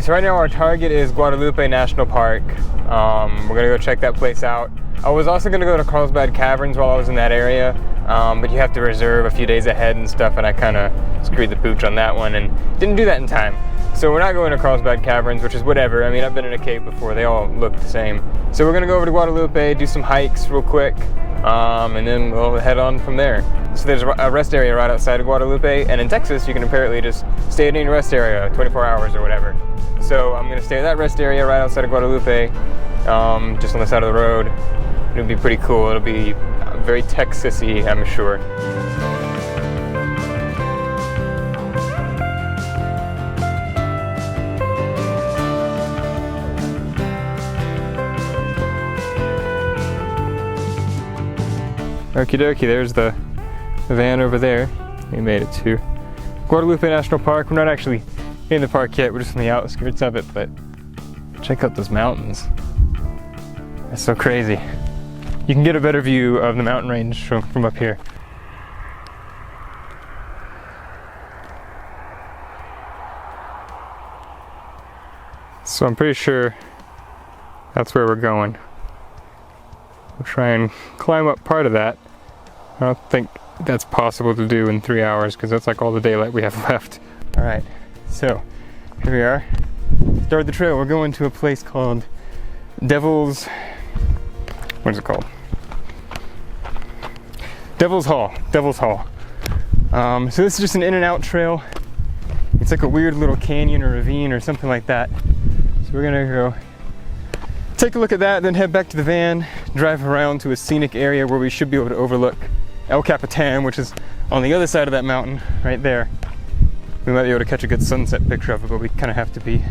So right now our target is Guadalupe National Park. We're gonna go check that place out. I was also gonna go to Carlsbad Caverns while I was in that area, but you have to reserve a few days ahead and stuff, and I kind of screwed the pooch on that one and didn't do that in time. So we're not going to Carlsbad Caverns, which is whatever. I mean, I've been in a cave before. They all look the same. So we're gonna go over to Guadalupe, do some hikes real quick, and then we'll head on from there. So there's a rest area right outside of Guadalupe, and in Texas, you can apparently just stay at any rest area, 24 hours or whatever. So I'm gonna stay at that rest area right outside of Guadalupe, just on the side of the road. It'll be pretty cool. It'll be very Texas-y, I'm sure. Okie dokie, there's the van over there. We made it to Guadalupe National Park. We're not actually in the park yet, we're just on the outskirts of it, but check out those mountains. That's so crazy. You can get a better view of the mountain range from up here. So I'm pretty sure that's where we're going. We'll try and climb up part of that. I don't think that's possible to do in 3 hours because that's like all the daylight we have left. All right, so here we are. Started the trail. We're going to a place called Devil's, what is it called? Devil's Hall. So this is just an in and out trail. It's like a weird little canyon or ravine or something like that. So we're gonna go take a look at that, then head back to the van, drive around to a scenic area where we should be able to overlook El Capitan, which is on the other side of that mountain right there. We might be able to catch a good sunset picture of it, but we kind of have to be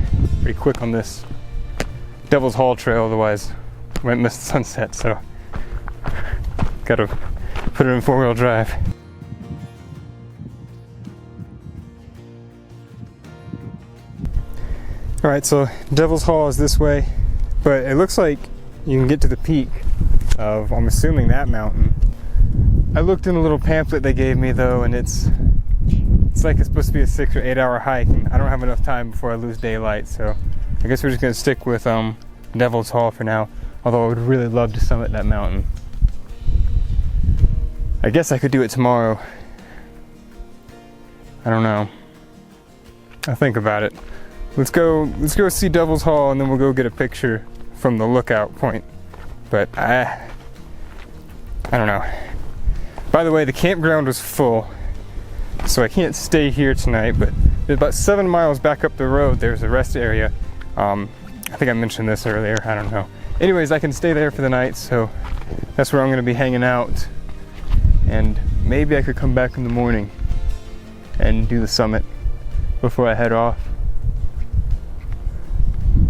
pretty quick on this Devil's Hall trail, otherwise we might miss the sunset, so gotta put it in 4-wheel drive. Alright, so Devil's Hall is this way, but it looks like you can get to the peak of, I'm assuming, that mountain. I looked in a little pamphlet they gave me though, and it's like it's supposed to be a 6 or 8 hour hike, and I don't have enough time before I lose daylight, so I guess we're just gonna stick with Devil's Hall for now, although I would really love to summit that mountain. I guess I could do it tomorrow. I don't know. I'll think about it. Let's go see Devil's Hall, and then we'll go get a picture from the lookout point. But I don't know. By the way, the campground was full, so I can't stay here tonight, but about 7 miles back up the road there's a rest area. I think I mentioned this earlier, I don't know. Anyways, I can stay there for the night, so that's where I'm gonna be hanging out. And maybe I could come back in the morning and do the summit before I head off.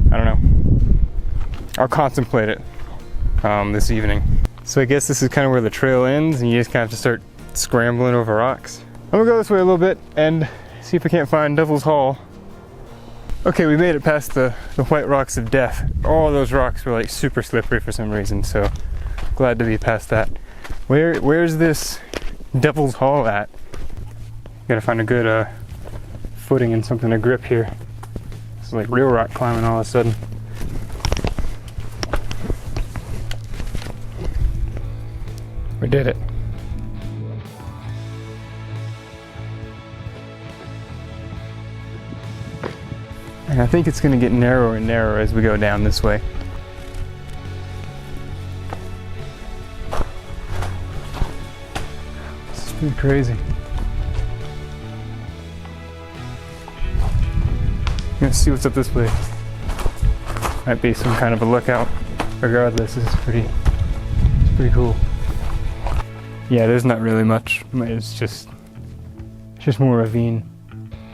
I don't know. I'll contemplate it this evening. So I guess this is kind of where the trail ends, and you just kind of have to start scrambling over rocks. I'm gonna go this way a little bit and see if I can't find Devil's Hall. Okay, we made it past the white rocks of death. All those rocks were like super slippery for some reason, so glad to be past that. Where's this Devil's Hall at? Gotta find a good footing and something to grip here. It's like real rock climbing all of a sudden. We did it. And I think it's going to get narrower and narrower as we go down this way. This is pretty crazy. Let's see what's up this way. Might be some kind of a lookout. Regardless, this is pretty cool. Yeah, there's not really much. It's just more ravine.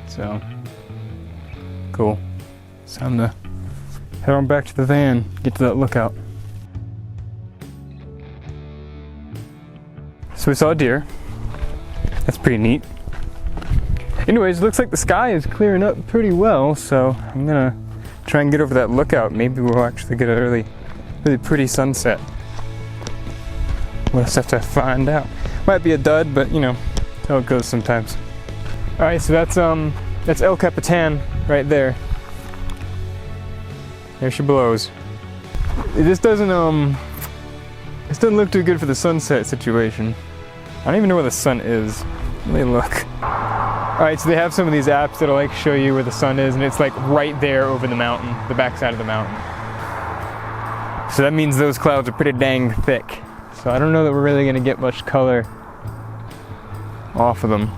So cool. It's time to head on back to the van, get to that lookout. So we saw a deer. That's pretty neat. Anyways, looks like the sky is clearing up pretty well, so I'm gonna try and get over that lookout. Maybe we'll actually get a really pretty sunset. We'll just have to find out. Might be a dud, but you know, that's how it goes sometimes. Alright, so that's El Capitan right there. There she blows. This doesn't look too good for the sunset situation. I don't even know where the sun is. Let me look. Alright, so they have some of these apps that'll like show you where the sun is, and it's like right there over the mountain, the backside of the mountain. So that means those clouds are pretty dang thick. So I don't know that we're really gonna get much color off of them.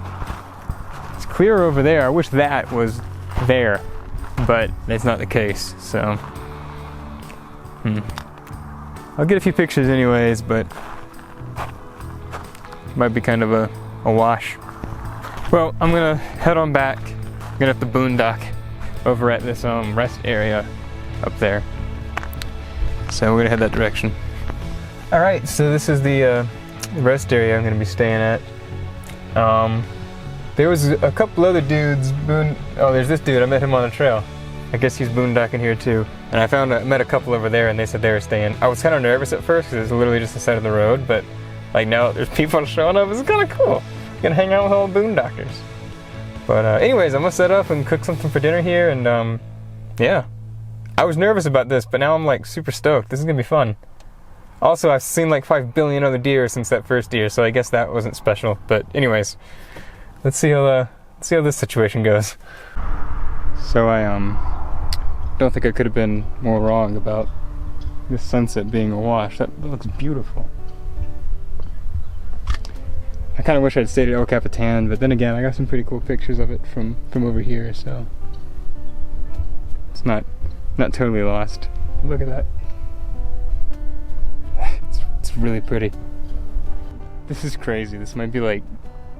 It's clear over there. I wish that was there, but that's not the case, so. I'll get a few pictures anyways, but might be kind of a wash. Well, I'm gonna head on back. I'm gonna have to boondock over at this rest area up there. So we're gonna head that direction. All right, so this is the rest area I'm gonna be staying at. There was a couple other dudes. Oh, there's this dude. I met him on the trail. I guess he's boondocking here too. And I met a couple over there, and they said they were staying. I was kind of nervous at first because it's literally just the side of the road, but like now there's people showing up. It's kind of cool. You can hang out with all the boondockers. But anyways, I'm gonna set up and cook something for dinner here, and yeah. I was nervous about this, but now I'm like super stoked. This is gonna be fun. Also, I've seen like 5 billion other deer since that first deer, so I guess that wasn't special. But anyways, let's see how this situation goes. So I don't think I could have been more wrong about this sunset being a wash. That looks beautiful. I kind of wish I'd stayed at El Capitan, but then again, I got some pretty cool pictures of it from over here, so it's not totally lost. Look at that. It's really pretty. This is crazy. This might be like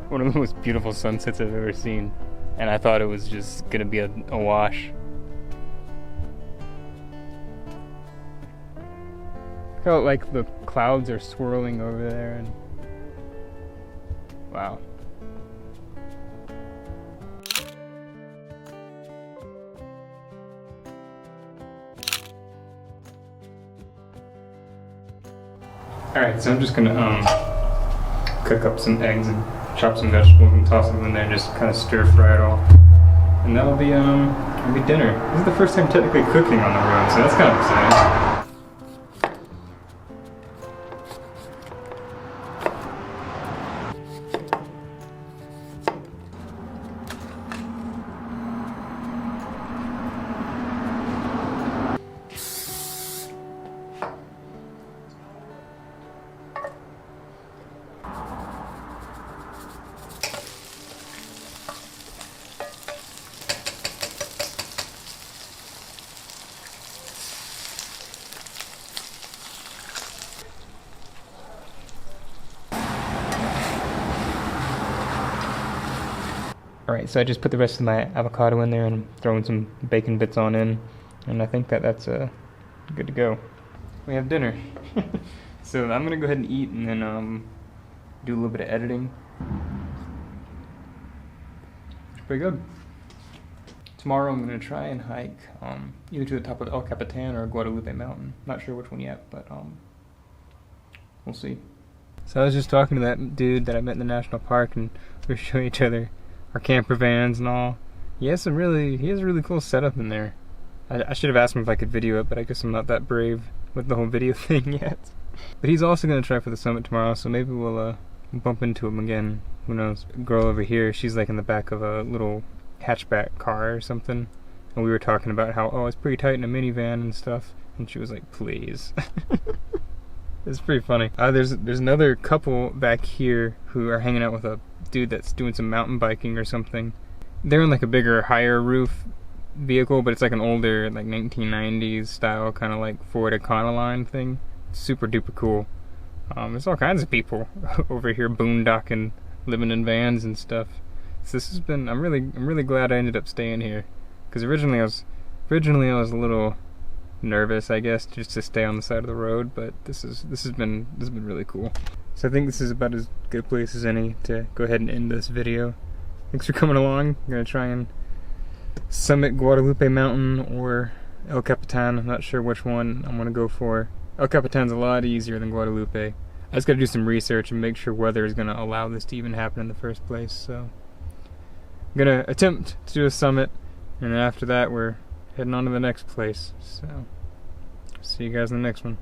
one of the most beautiful sunsets I've ever seen, and I thought it was just gonna be a wash. I felt like the clouds are swirling over there, and wow. Alright, so I'm just gonna cook up some eggs and chop some vegetables and toss them in there and just kind of stir fry it all. And that'll be dinner. This is the first time technically cooking on the road, so that's kind of exciting. Alright, so I just put the rest of my avocado in there and throwing some bacon bits on in, and I think that's good to go. We have dinner. So I'm gonna go ahead and eat and then do a little bit of editing. It's pretty good. Tomorrow I'm gonna try and hike either to the top of El Capitan or Guadalupe mountain. Not sure which one yet, but we'll see. So I was just talking to that dude that I met in the national park, and we were showing each other our camper vans and all. He has a really cool setup in there. I should have asked him if I could video it, but I guess I'm not that brave with the whole video thing yet. But he's also gonna try for the summit tomorrow, so maybe we'll bump into him again. Who knows? A girl over here, she's like in the back of a little hatchback car or something, and we were talking about how, oh, it's pretty tight in a minivan and stuff, and she was like, please. It's pretty funny. There's another couple back here who are hanging out with a dude that's doing some mountain biking or something. They're in like a bigger, higher roof vehicle, but it's like an older, like 1990s style, kind of like Ford Econoline thing. Super duper cool. There's all kinds of people over here boondocking, living in vans and stuff. So this has been. I'm really glad I ended up staying here, because originally I was a little nervous, I guess, just to stay on the side of the road. But this has been really cool. So I think this is about as good a place as any to go ahead and end this video. Thanks for coming along. I'm gonna try and summit Guadalupe Mountain or El Capitan. I'm not sure which one I'm gonna go for. El Capitan's a lot easier than Guadalupe. I just gotta do some research and make sure weather is gonna allow this to even happen in the first place. So I'm gonna attempt to do a summit, and then after that we're heading on to the next place. So See you guys in the next one.